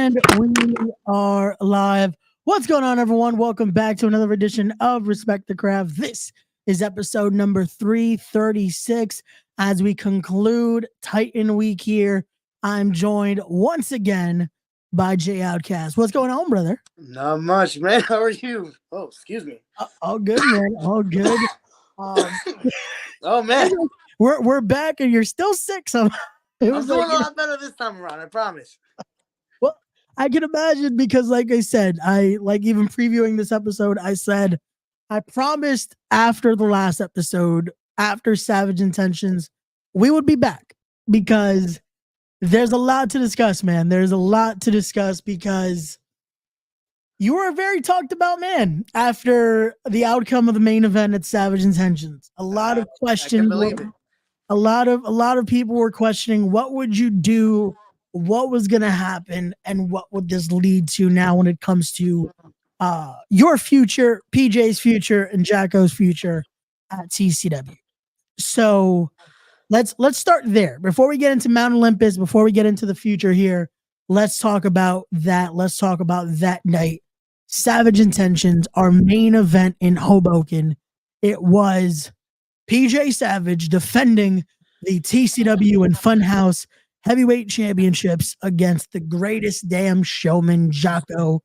And we are live. What's going on, everyone? Welcome back to another edition of Respect the Craft. This is episode number 336. As we conclude Titan Week here, I'm joined once again by OutKast. What's going on, brother? Not much, man. How are you? Oh, excuse me. All good, man. All good. Oh, man. We're back, and you're still sick somehow. I'm doing a lot better this time around, I promise. Well, I can imagine because, like I said, even previewing this episode, I said I promised after the last episode, after Savage Intentions, we would be back because there's a lot to discuss, man. There's a lot to discuss because you were a very talked about man after the outcome of the main event at Savage Intentions. A lot of questions. A lot of people were questioning what would you do, what was going to happen, and what would this lead to now when it comes to your future, PJ's future, and Jacko's future at TCW. So let's start there. Before we get into Mount Olympus, before we get into the future here, let's talk about that. Let's talk about that night. Savage Intentions, our main event in Hoboken. It was PJ Savage defending the TCW and Funhouse Heavyweight Championships against the greatest damn showman, Jocko,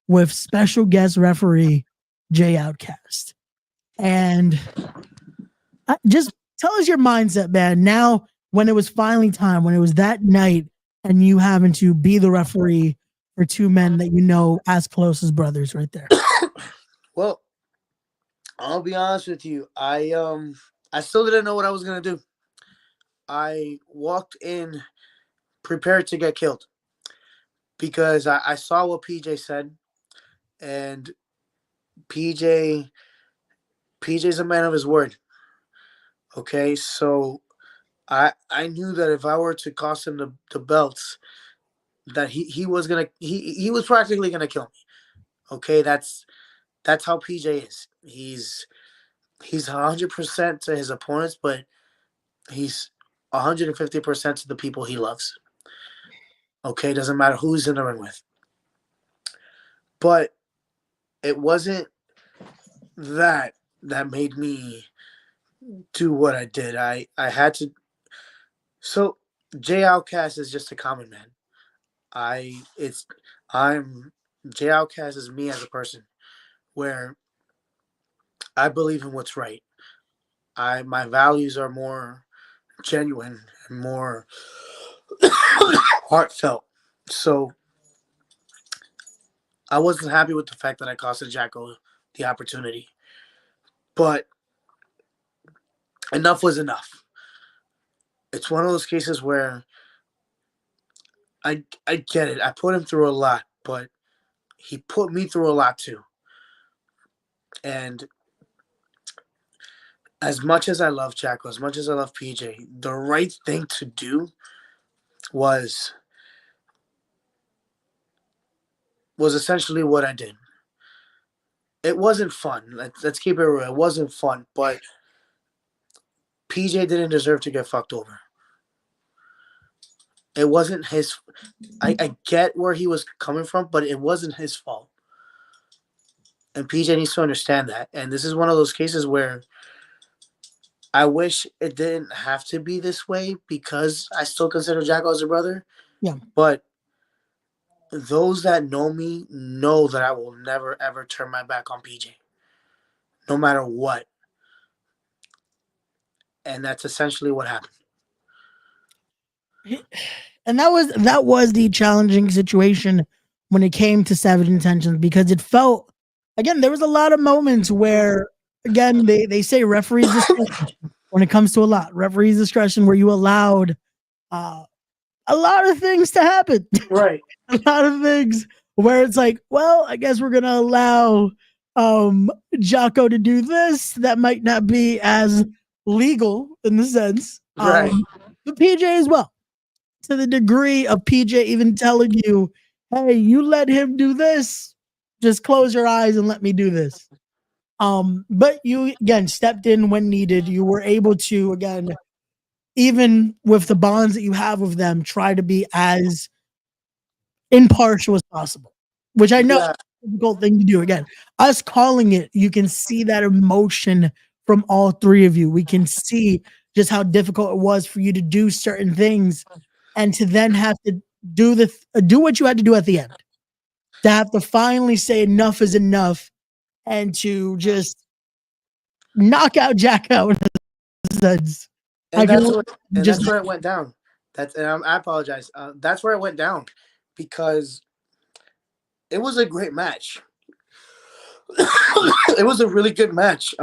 with special guest referee, OutKast. And just tell us your mindset, man. Now, when it was finally time, when it was that night, and you having to be the referee for two men that you know as close as brothers right there. Well, I'll be honest with you. I still didn't know what I was gonna do. I walked in prepared to get killed because I saw what PJ said, and PJ's a man of his word. Okay, so I knew that if I were to cost him the belts, that he was practically gonna kill me. Okay, that's how PJ is. He's 100% to his opponents, but he's 150% to the people he loves. Okay, doesn't matter who he's in the ring with. But it wasn't that made me do what I did. I had to. So OutKast is just a common man. OutKast is me as a person, where I believe in what's right. My values are more genuine and more heartfelt. So I wasn't happy with the fact that I costed Jacko the opportunity. But enough was enough. It's one of those cases where I get it. I put him through a lot, but he put me through a lot too. And as much as I love Jacko, as much as I love PJ, the right thing to do was essentially what I did. It wasn't fun. Let's keep it real. It wasn't fun, but PJ didn't deserve to get fucked over. It wasn't his. I get where he was coming from, but it wasn't his fault. And PJ needs to understand that. And this is one of those cases where I wish it didn't have to be this way because I still consider Jacko as a brother. Yeah. But those that know me know that I will never, ever turn my back on PJ. No matter what. And that's essentially what happened. And that was the challenging situation when it came to Savage Intentions, because it felt, again, there was a lot of moments where, again, they say referees discretion when it comes to a lot. Referees discretion, where you allowed a lot of things to happen. Right. A lot of things where it's like, well, I guess we're going to allow Jocko to do this. That might not be as legal in the sense. Right. But PJ as well. To the degree of PJ even telling you, hey, you let him do this, just close your eyes and let me do this. But you, again, stepped in when needed. You were able to, again, even with the bonds that you have with them, try to be as impartial as possible, which I know Yeah, is a difficult thing to do. Again, us calling it, you can see that emotion from all three of you. We can see just how difficult it was for you to do certain things and to then have to do what you had to do at the end. To have to finally say enough is enough and to just knock out Jack out. I and can that's only what and just that's where it went down. I apologize. That's where it went down because it was a great match. It was a really good match.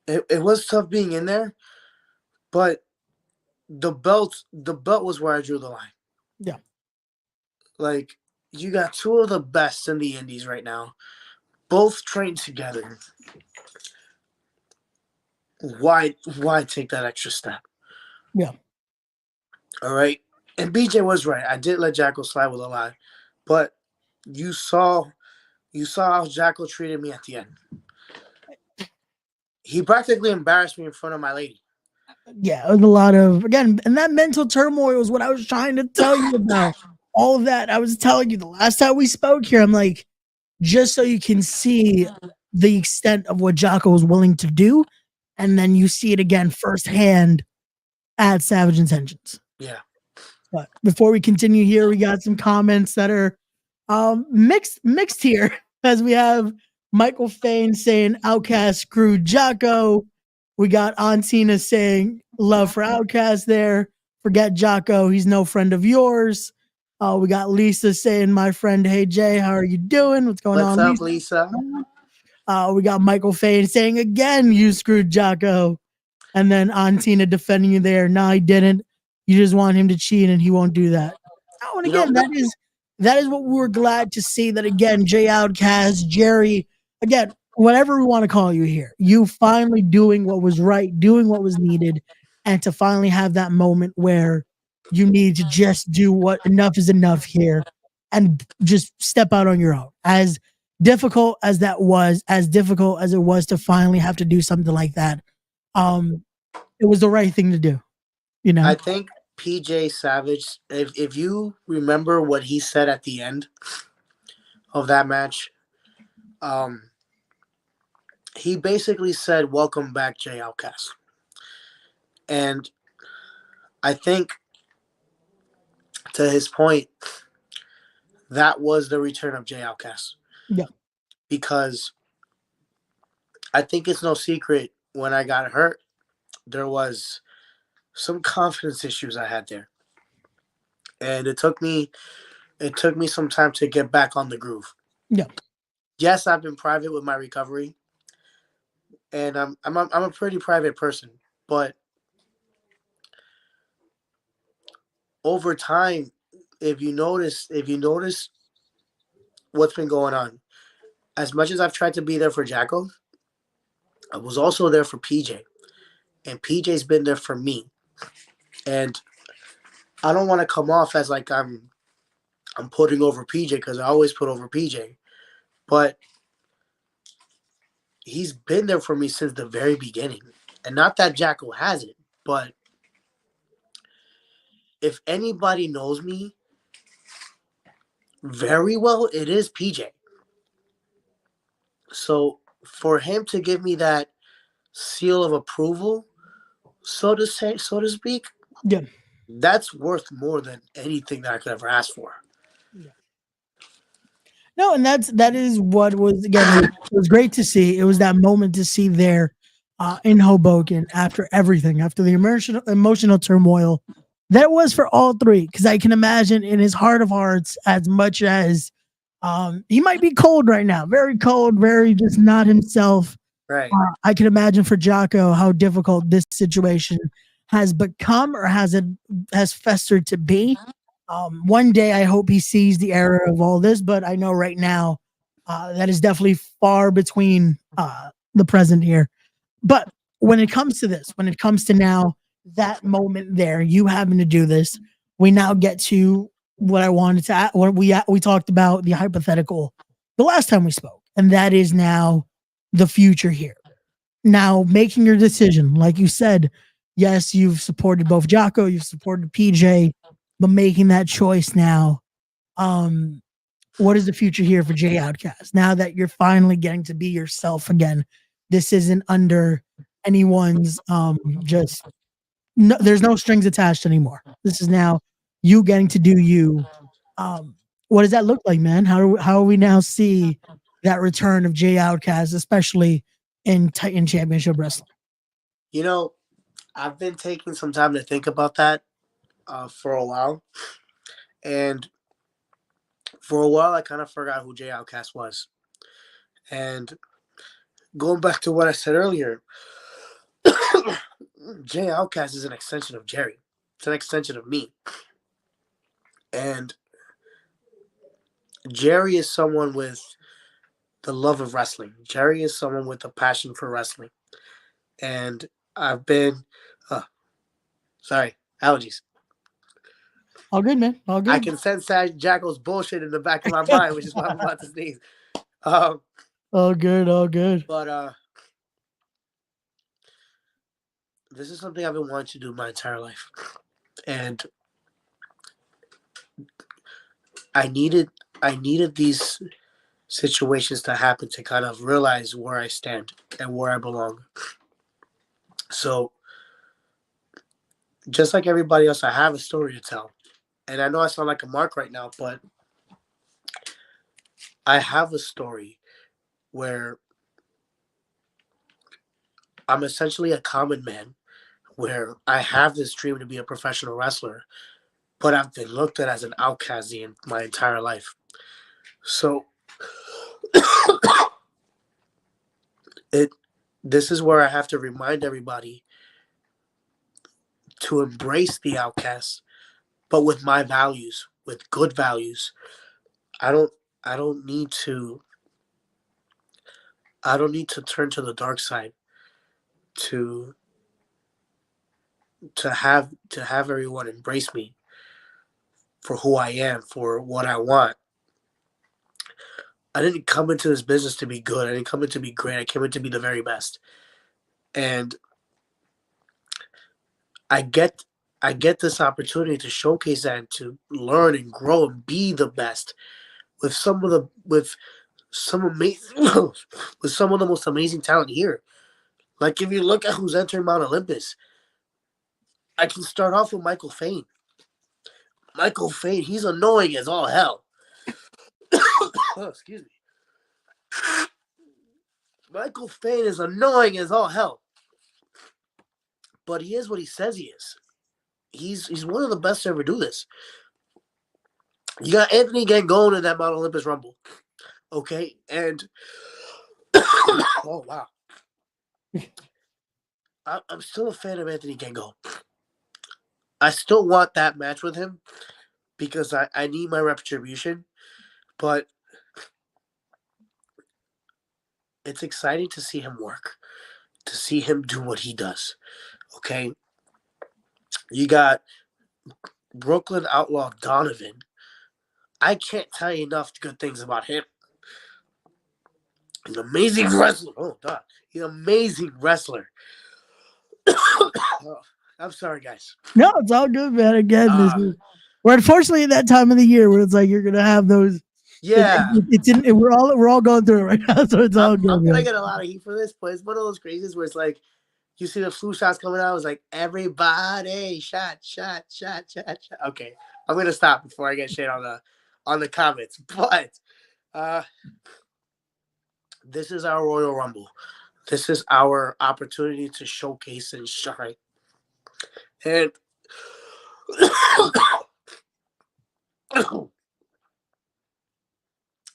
It was tough being in there, but the belt was where I drew the line. yeah. Like you got two of the best in the indies right now, both trained together. Why take that extra step? Yeah. All right. And BJ was right. I did let Jacko slide with a lie. But you saw how Jacko treated me at the end. He practically embarrassed me in front of my lady. Yeah, it was a lot of, again, and that mental turmoil is what I was trying to tell you about. All of that. I was telling you the last time we spoke here, I'm like, just so you can see the extent of what Jocko was willing to do, and then you see it again firsthand at Savage Intentions. Yeah. But before we continue here, we got some comments that are mixed here, as we have Michael Fain saying OutKast screwed Jocko. We got Antina saying love for OutKast there. Forget Jocko, he's no friend of yours. We got Lisa saying, my friend, hey Jay, how are you doing? What's going What's on, up, Lisa? Lisa? We got Michael Fain saying again, you screwed Jocko. And then Antina defending you there. No, he didn't. You just want him to cheat and he won't do that. Oh, and again, that is what we were glad to see. That again, Jay OutKast, Jerry, again, whatever we want to call you here, you finally doing what was right, doing what was needed, and to finally have that moment where you need to just do what enough is enough here and just step out on your own. As difficult as that was, as difficult as it was to finally have to do something like that, it was the right thing to do, you know? I think PJ Savage, if you remember what he said at the end of that match, he basically said, welcome back, Jay OutKast. And I think to his point, that was the return of Jay OutKast. Yeah. Because I think it's no secret when I got hurt, there was some confidence issues I had there. And it took me some time to get back on the groove. Yeah. Yes, I've been private with my recovery. And I'm a pretty private person, but over time, if you notice what's been going on, as much as I've tried to be there for Jacko, I was also there for PJ, and PJ's been there for me. And I don't want to come off as like I'm putting over PJ because I always put over PJ, but he's been there for me since the very beginning. And not that Jacko hasn't, but if anybody knows me very well, it is PJ. So for him to give me that seal of approval, so to speak, Yeah. that's worth more than anything that I could ever ask for. Yeah. No, and that is what was, again, it was great to see. It was that moment to see there in Hoboken after everything, after the emotional turmoil that was for all three. Because I can imagine in his heart of hearts, as much as he might be cold right now, very cold, very just not himself. Right. I can imagine for Jocko how difficult this situation has become or has festered to be. One day I hope he sees the error of all this, but I know right now that is definitely far between the present here. But when it comes to this, when it comes to now that moment there, you having to do this, we now get to what I wanted to. What we talked about the hypothetical the last time we spoke, and that is now the future here. Now making your decision, like you said, yes, you've supported both Jocko, you've supported PJ, but making that choice now What is the future here for Jay OutKast? Now that you're finally getting to be yourself again, this isn't under anyone's just no, there's no strings attached anymore. This is now you getting to do you. What does that look like, man? How do we now see that return of Jay OutKast, especially in Titan Championship Wrestling? You know, I've been taking some time to think about that for a while, and for a while I kind of forgot who Jay OutKast was. And going back to what I said earlier, Jay OutKast is an extension of Jerry. It's an extension of me. And Jerry is someone with the love of wrestling. Jerry is someone with a passion for wrestling. And I've been, sorry, allergies. All good, man. All good. I can sense that Jackal's bullshit in the back of my mind, which is why I'm about to sneeze. All good. All good. But this is something I've been wanting to do my entire life. And I needed these situations to happen to kind of realize where I stand and where I belong. So, just like everybody else, I have a story to tell. And I know I sound like a mark right now, but I have a story where I'm essentially a common man, where I have this dream to be a professional wrestler, but I've been looked at as an outcast my entire life. So, this is where I have to remind everybody to embrace the outcast, but with my values, with good values. I don't need to turn to the dark side to have everyone embrace me for who I am, for what I want. I didn't come into this business to be good. I didn't come in to be great. I came in to be the very best. And I get this opportunity to showcase that and to learn and grow and be the best with some of the with some amazing with some of the most amazing talent here. Like if you look at who's entering Mount Olympus, I can start off with Michael Fane. Michael Fane, he's annoying as all hell. Oh, excuse me. Michael Fane is annoying as all hell. But he is what he says he is. He's one of the best to ever do this. You got Anthony Gangone in that Mount Olympus Rumble. Okay? And oh wow. I'm still a fan of Anthony Gangone. I still want that match with him because I need my retribution. But it's exciting to see him work, to see him do what he does. Okay? You got Brooklyn Outlaw Donovan. I can't tell you enough good things about him. He's an amazing wrestler. Oh, God. He's an amazing wrestler. Oh, I'm sorry, guys. No, it's all good, man. Again, we're unfortunately in that time of the year where it's like you're gonna have those. Yeah. We're all going through it right now, so it's all good. I'm gonna get a lot of heat for this, but it's one of those crazies where it's like you see the flu shots coming out. It's like everybody shot. Okay, I'm gonna stop before I get shit on the comments. But this is our Royal Rumble. This is our opportunity to showcase and shine. And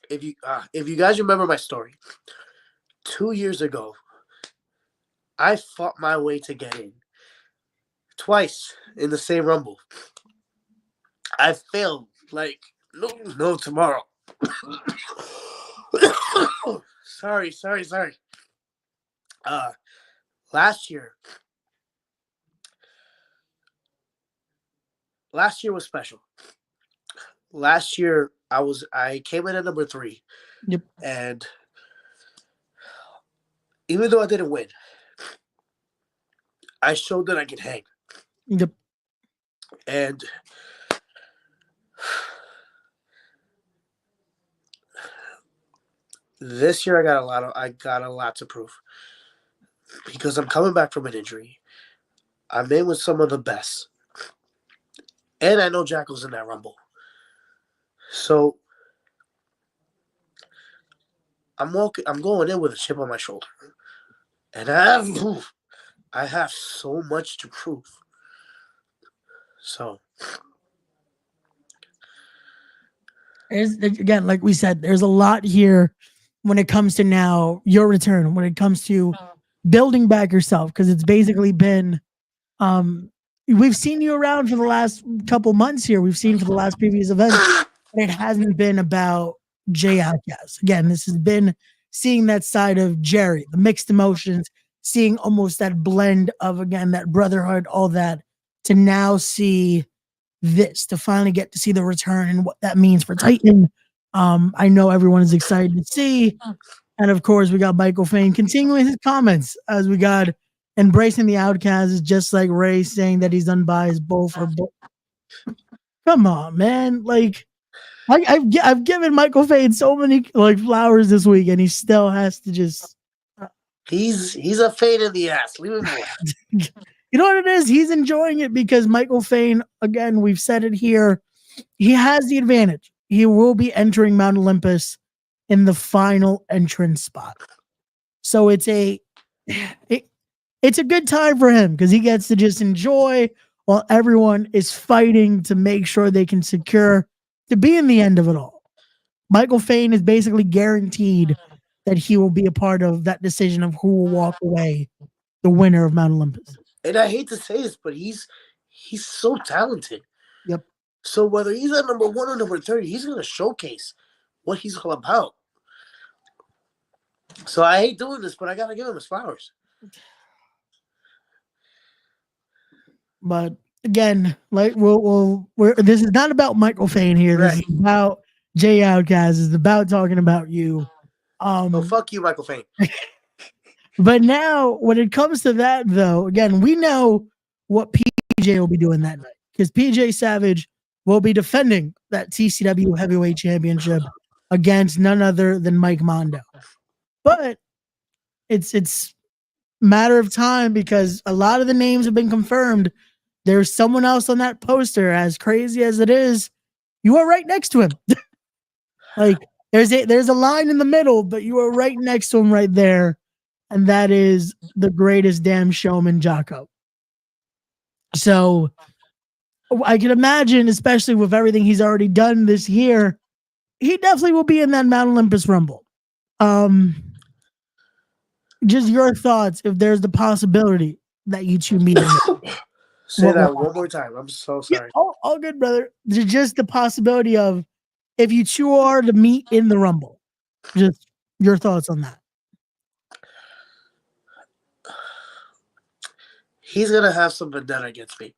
if you guys remember my story, 2 years ago, I fought my way to get in twice in the same Rumble. I failed like no tomorrow. Sorry. Last year was special. Last year I came in at number 3. Yep. And even though I didn't win, I showed that I could hang. Yep. And this year I got a lot to prove because I'm coming back from an injury. I'm in with some of the best, and I know Jackal's in that Rumble. So I'm going in with a chip on my shoulder, and I have so much to prove. So again, like we said, there's a lot here when it comes to now your return, when it comes to building back yourself, because it's basically been we've seen you around for the last couple months here. We've seen for the last previous events, but it hasn't been about Jay OutKast. Again, this has been seeing that side of Jerry, the mixed emotions, seeing almost that blend of, again, that brotherhood, all that, to now see this, to finally get to see the return and what that means for Titan. I know everyone is excited to see. And of course, we got Michael Fain continuing his comments as we got embracing the OutKast is just like Ray saying that he's unbiased both or both. Come on, man. Like, I've given Michael Fain so many like flowers this week, and he still has to just. He's a pain in the ass. Leave him alone. You know what it is? He's enjoying it because Michael Fain, again, we've said it here, he has the advantage. He will be entering Mount Olympus in the final entrance spot. So it's a good time for him because he gets to just enjoy while everyone is fighting to make sure they can secure to be in the end of it all. Michael Fain is basically guaranteed that he will be a part of that decision of who will walk away the winner of Mount Olympus. And I hate to say this, but he's so talented. Yep. So whether he's at number 1 or number 30, he's going to showcase what he's all about. So I hate doing this, but I got to give him his flowers. But again, like this is not about Michael Fain here. Right. This is about Jay OutKast. This is about talking about you. So fuck you, Michael Fain. But now, when it comes to that, though, again, we know what PJ will be doing that night because PJ Savage will be defending that TCW Heavyweight Championship against none other than Mike Mondo. But it's matter of time because a lot of the names have been confirmed. There's someone else on that poster, as crazy as it is. You are right next to him. Like there's a line in the middle, but you are right next to him right there. And that is the greatest damn showman, Jocko. So I can imagine, especially with everything he's already done this year, he definitely will be in that Mount Olympus Rumble. Just your thoughts if there's the possibility that you two meet. Say that one more time. I'm so sorry. Yeah, all good, brother. There's just the possibility of if you two are to meet in the Rumble. Just your thoughts on that. He's going to have some vendetta against me.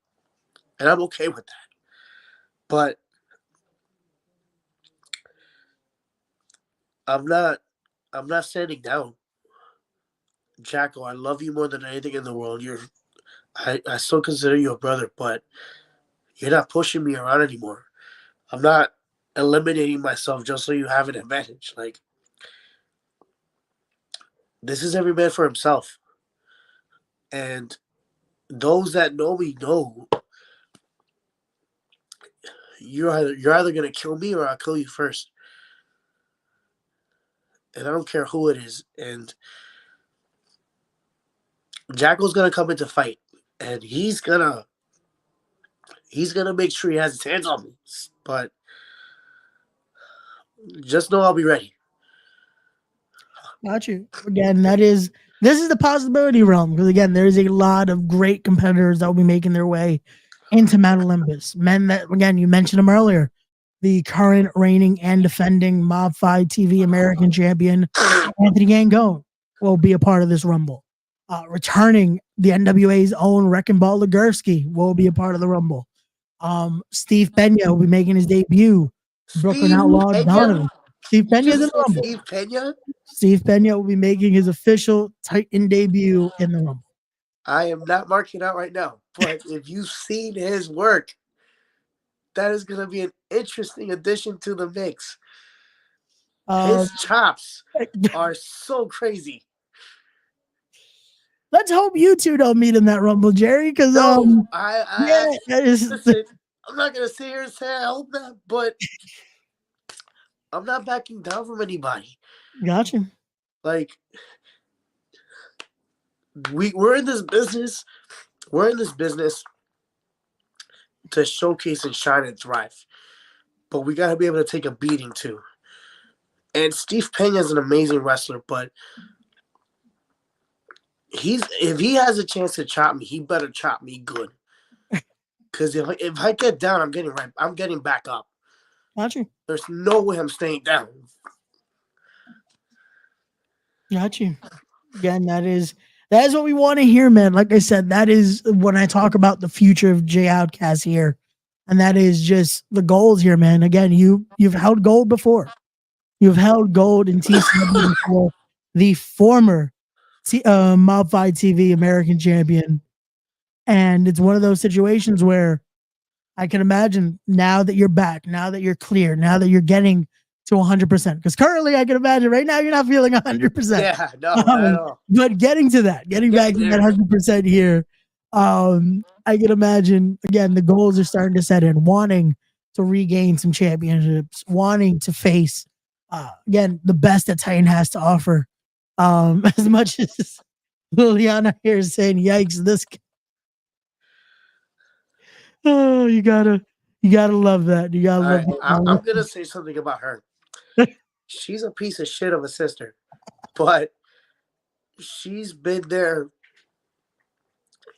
And I'm okay with that. But I'm not standing down. Jacko, I love you more than anything in the world. I still consider you a brother, but you're not pushing me around anymore. I'm not eliminating myself just so you have an advantage. Like, this is every man for himself. And those that know me know you're either going to kill me or I'll kill you first. And I don't care who it is. And Jacko's going to come in to fight. And he's going to make sure he has his hands on me. But just know I'll be ready. Got you. Again, this is the possibility realm. Because again, there's a lot of great competitors that will be making their way into Mount Olympus. Men that, again, you mentioned them earlier. The current reigning and defending Mob 5 TV American champion, Anthony Gangone, will be a part of this Rumble. Returning the NWA's own Wrecking Ball Legursky will be a part of the Rumble. Steve Pena will be making his debut. Brooklyn Outlaw Donovan. Steve Pena in the Rumble. Steve Pena? Steve Pena will be making his official Titan debut in the Rumble. I am not marking out right now, but if you've seen his work, that is going to be an interesting addition to the mix. Um, His chops are so crazy. let's hope you two don't meet in that Rumble, Jerry, because No, yeah, listen. I'm not gonna sit here and say I hope not, but I'm not backing down from anybody. gotcha. Like we're in this business. We're in this business to showcase and shine and thrive, but we gotta be able to take a beating too. And Steve Pena is an amazing wrestler, but if he has a chance to chop me, he better chop me good. Because if I get down, I'm getting back up. Gotcha. There's no way I'm staying down. Gotcha. Again, that is what we want to hear, man. Like I said, that is when I talk about the future of OutKast here, and that is just the goals here, man. Again, you've held gold before. You've held gold in TCW before. The former Modified TV American champion, and it's one of those situations where I can imagine now that you're back, now that you're clear, now that you're getting to 100%. Because currently, I can imagine right now you're not feeling 100%. Yeah, no, not at all. But getting to that, getting back to that 100% here, I can imagine again the goals are starting to set in, wanting to regain some championships, wanting to face again the best that Titan has to offer. As much as Liliana here is saying, "Yikes, this." Oh, you gotta love that. You gotta love that. I'm gonna say something about her. She's a piece of shit of a sister, but she's been there.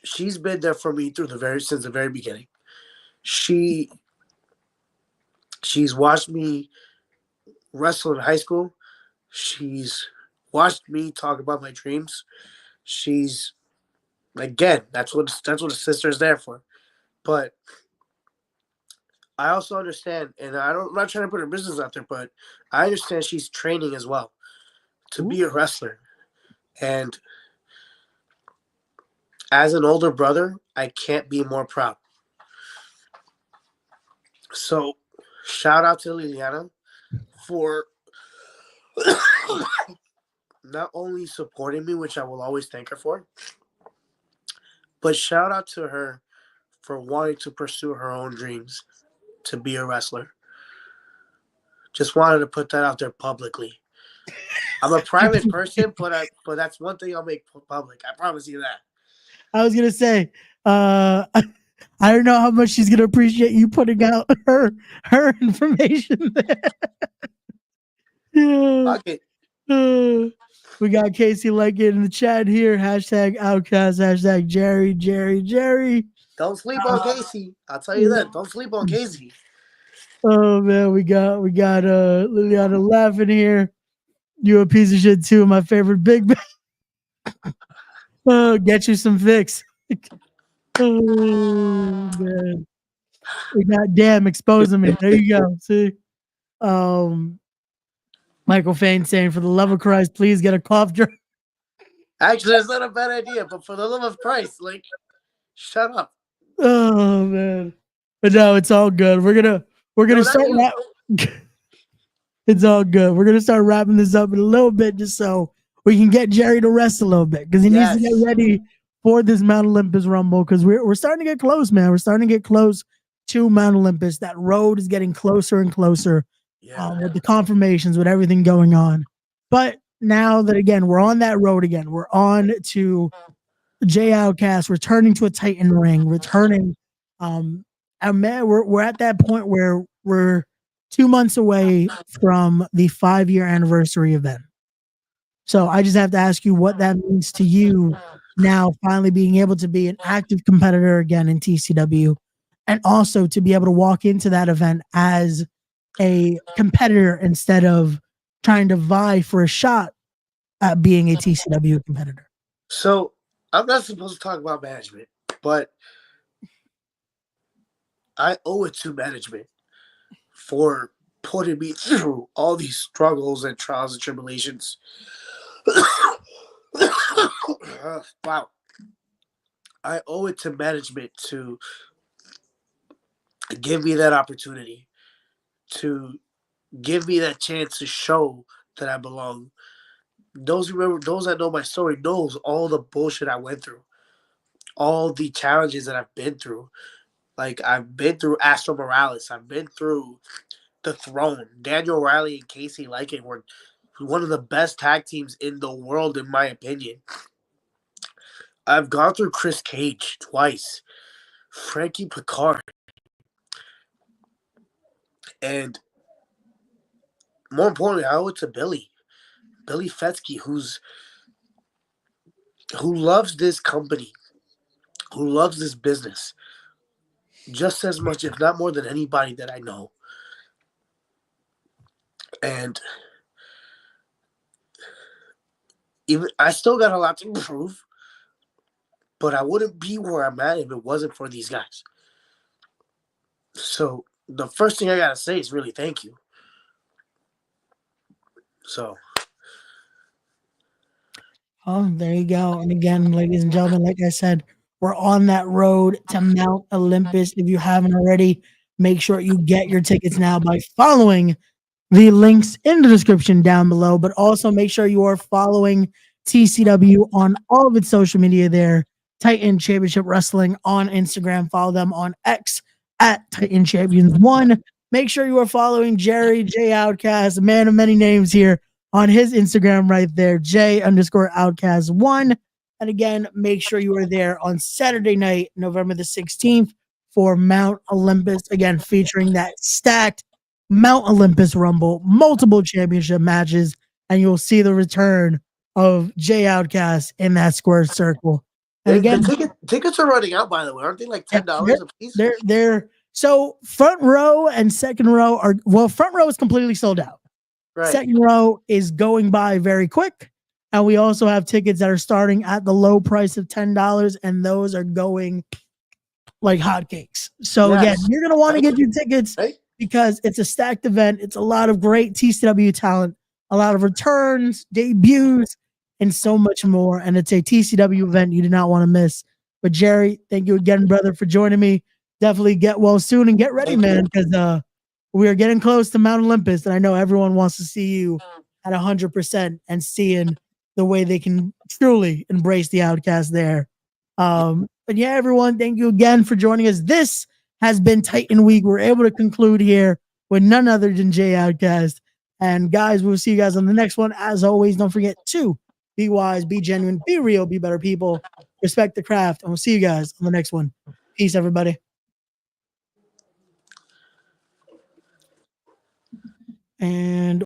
She's been there for me since the very beginning. She's watched me wrestle in high school. She's watched me talk about my dreams. She's again, that's what a sister is there for. But I also understand, and I'm not trying to put her business out there, but I understand she's training as well to be a wrestler. And as an older brother, I can't be more proud. So, shout out to Liliana for not only supporting me, which I will always thank her for, but shout out to her for wanting to pursue her own dreams to be a wrestler. Just wanted to put that out there publicly. I'm a private person, but that's one thing I'll make public. I promise you that. I was gonna say, I don't know how much she's gonna appreciate you putting out her information there. Yeah. Fuck it. We got Casey Leggett in the chat here. Hashtag OutKast. Hashtag Jerry. Don't sleep on Casey. I'll tell you that. Don't sleep on Casey. Oh man, we got Liliana laughing here. You a piece of shit too. My favorite big man. Oh, get you some fix. Oh man. God damn, exposing me. There you go. See? Michael Fain saying, for the love of Christ, please get a cough drop. Actually, that's not a bad idea, but for the love of Christ, like, shut up. Oh man. But no, it's all good. We're gonna start it's all good. We're gonna start wrapping this up in a little bit just so we can get Jerry to rest a little bit because he needs to get ready for this Mount Olympus Rumble because we're starting to get close, man. We're starting to get close to Mount Olympus. That road is getting closer and closer with the confirmations, with everything going on. But now that again we're on that road again, we're on to OutKast, returning to a Titan ring, returning. And man, we're at that point where we're 2 months away from the 5-year anniversary event. So I just have to ask you what that means to you now, finally being able to be an active competitor again in TCW, and also to be able to walk into that event as a competitor instead of trying to vie for a shot at being a TCW competitor. So I'm not supposed to talk about management, but I owe it to management for putting me through all these struggles and trials and tribulations. Wow. I owe it to management to give me that opportunity to give me that chance to show that I belong. Those that know my story knows all the bullshit I went through, all the challenges that I've been through. Like I've been through Astro Morales, I've been through the Throne. Daniel Riley and Casey Lycan were one of the best tag teams in the world, in my opinion. I've gone through Chris Cage twice, Frankie Picard, and more importantly, I owe it to Billy Fetsky, who loves this company, who loves this business just as much, if not more, than anybody that I know. And even I still got a lot to improve, but I wouldn't be where I'm at if it wasn't for these guys. So the first thing I gotta say is really thank you. So, oh, there you go. And again, ladies and gentlemen, like I said, we're on that road to Mount Olympus. If you haven't already, make sure you get your tickets now by following the links in the description down below, but also make sure you are following TCW on all of its social media there. Titan Championship Wrestling on Instagram. Follow them on X at Titan Champions 1. Make sure you are following Jerry J OutKast, man of many names here, on his Instagram right there, J_OutKast1. And again, make sure you are there on Saturday night, November the 16th for Mount Olympus. Again, featuring that stacked Mount Olympus Rumble, multiple championship matches, and you'll see the return of J OutKast in that square circle. And again, the tickets are running out, by the way. Aren't they like $10 a piece? They're so front row and second row are, well, front row is completely sold out. Right. Second row is going by very quick. And we also have tickets that are starting at the low price of $10, and those are going like hotcakes. So again, you're gonna want to get your tickets because it's a stacked event. It's a lot of great TCW talent, a lot of returns, debuts, and so much more. And it's a TCW event you do not want to miss. But Jerry, thank you again, brother, for joining me. Definitely get well soon and get ready, man, because we are getting close to Mount Olympus, and I know everyone wants to see you at 100% and seeing the way they can truly embrace the OutKast there. But yeah, everyone, thank you again for joining us. This has been Titan Week. We're able to conclude here with none other than J OutKast. And guys, we'll see you guys on the next one. As always, don't forget to be wise, be genuine, be real, be better people, respect the craft, and we'll see you guys on the next one. Peace, everybody. And